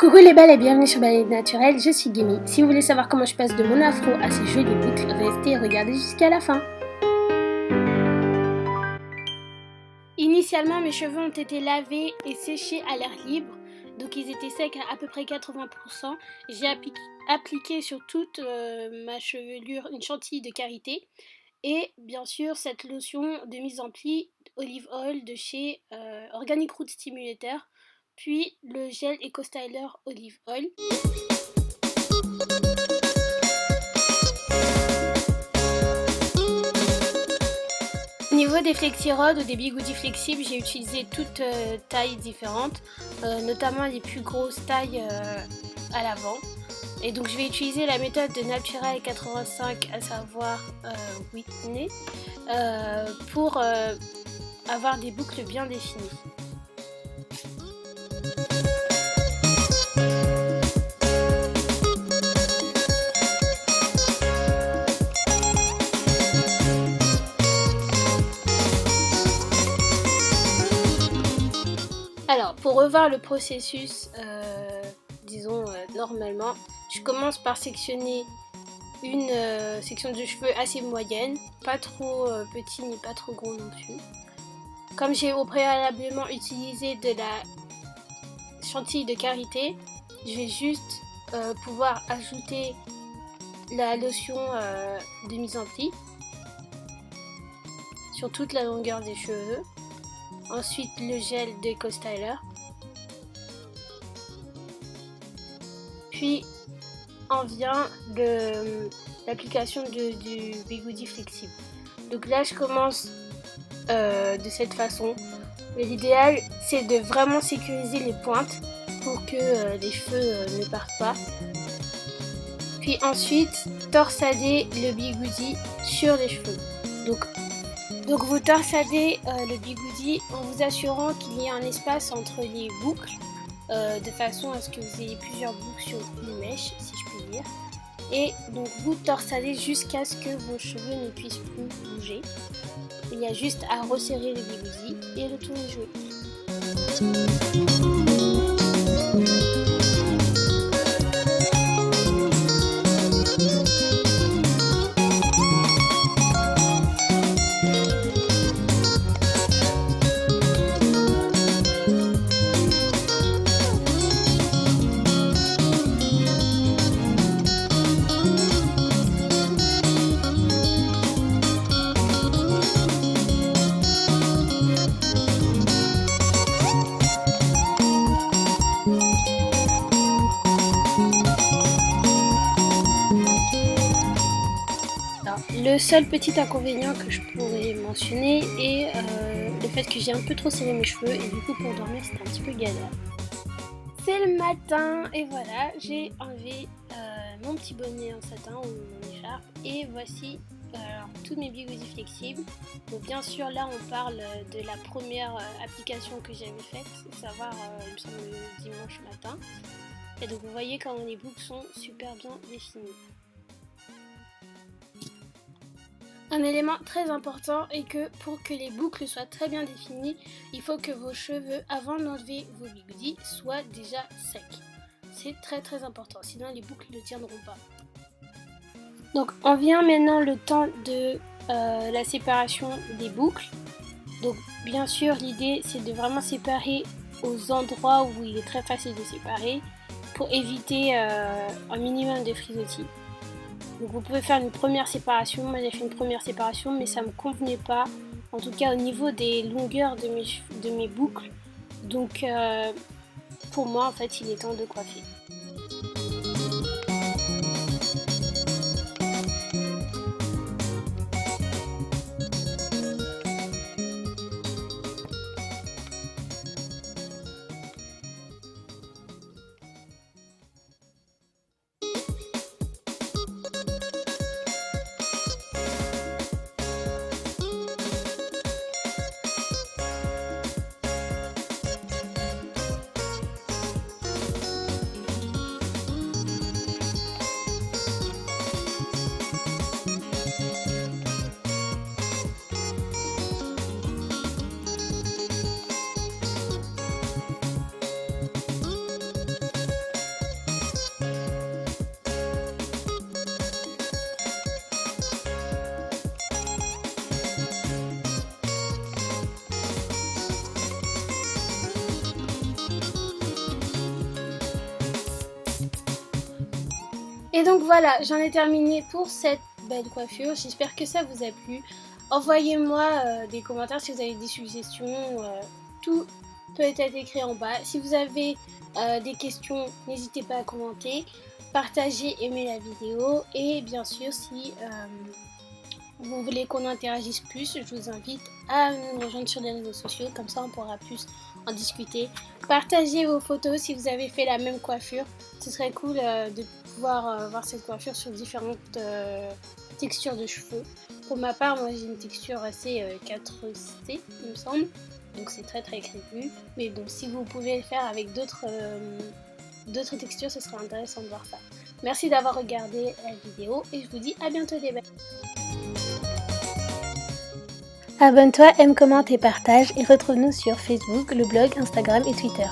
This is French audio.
Coucou les belles et bienvenue sur Balade Naturelle, je suis Gemi. Si vous voulez savoir comment je passe de mon afro à ces jolies boucles, restez et regardez jusqu'à la fin. Initialement, mes cheveux ont été lavés et séchés à l'air libre, donc ils étaient secs à peu près 80%. J'ai appliqué sur toute ma chevelure une chantilly de karité et bien sûr cette lotion de mise en pli Olive Oil de chez Organic Root Stimulator, puis le gel Eco Styler Olive Oil. Au niveau des flexi-rods ou des bigoudis flexibles, j'ai utilisé toutes tailles différentes, notamment les plus grosses tailles à l'avant. Et donc je vais utiliser la méthode de Natural 85, à savoir Whitney, pour avoir des boucles bien définies. Alors, pour revoir le processus, normalement, je commence par sectionner une section de cheveux assez moyenne, pas trop petit ni pas trop gros non plus. Comme j'ai au préalablement utilisé de la chantilly de karité, je vais juste pouvoir ajouter la lotion de mise en pli sur toute la longueur des cheveux. Ensuite le gel d'Eco Styler. Puis en vient l'application du bigoudi flexible. Donc là je commence de cette façon. Mais l'idéal c'est de vraiment sécuriser les pointes pour que les cheveux ne partent pas. Puis ensuite torsader le bigoudi sur les cheveux. Donc vous torsadez le bigoudi en vous assurant qu'il y ait un espace entre les boucles, de façon à ce que vous ayez plusieurs boucles sur une mèche, si je puis dire. Et donc vous torsadez jusqu'à ce que vos cheveux ne puissent plus bouger. Il y a juste à resserrer le bigoudi et le tour est joué. Le seul petit inconvénient que je pourrais mentionner est le fait que j'ai un peu trop serré mes cheveux et du coup pour dormir c'était un petit peu galère. C'est le matin et voilà, j'ai enlevé mon petit bonnet en satin ou mon écharpe et voici tous mes bigoudis flexibles. Donc bien sûr là on parle de la première application que j'avais faite, à savoir il me semble le dimanche matin. Et donc vous voyez comment les boucles sont super bien définies. Un élément très important est que pour que les boucles soient très bien définies, il faut que vos cheveux, avant d'enlever vos bigoudis, soient déjà secs. C'est très très important, sinon les boucles ne tiendront pas. Donc on vient maintenant le temps de la séparation des boucles. Donc bien sûr l'idée c'est de vraiment séparer aux endroits où il est très facile de séparer pour éviter un minimum de frisottis. Donc vous pouvez faire une première séparation, moi j'ai fait une première séparation mais ça me convenait pas, en tout cas au niveau des longueurs de mes boucles, donc pour moi en fait il est temps de coiffer. Et donc voilà, j'en ai terminé pour cette belle coiffure. J'espère que ça vous a plu. Envoyez-moi des commentaires si vous avez des suggestions. Tout peut être écrit en bas. Si vous avez des questions, n'hésitez pas à commenter. Partagez, aimez la vidéo. Et bien sûr, si vous voulez qu'on interagisse plus, je vous invite à nous rejoindre sur les réseaux sociaux. Comme ça, on pourra plus en discuter. Partagez vos photos si vous avez fait la même coiffure. Ce serait cool de pouvoir voir cette coiffure sur différentes textures de cheveux. Pour ma part, moi j'ai une texture assez 4C, il me semble. Donc c'est très très crépus. Mais bon, si vous pouvez le faire avec d'autres textures, ce serait intéressant de voir ça. Merci d'avoir regardé la vidéo et je vous dis à bientôt les belles. Abonne-toi, aime, commente et partage et retrouve-nous sur Facebook, le blog, Instagram et Twitter.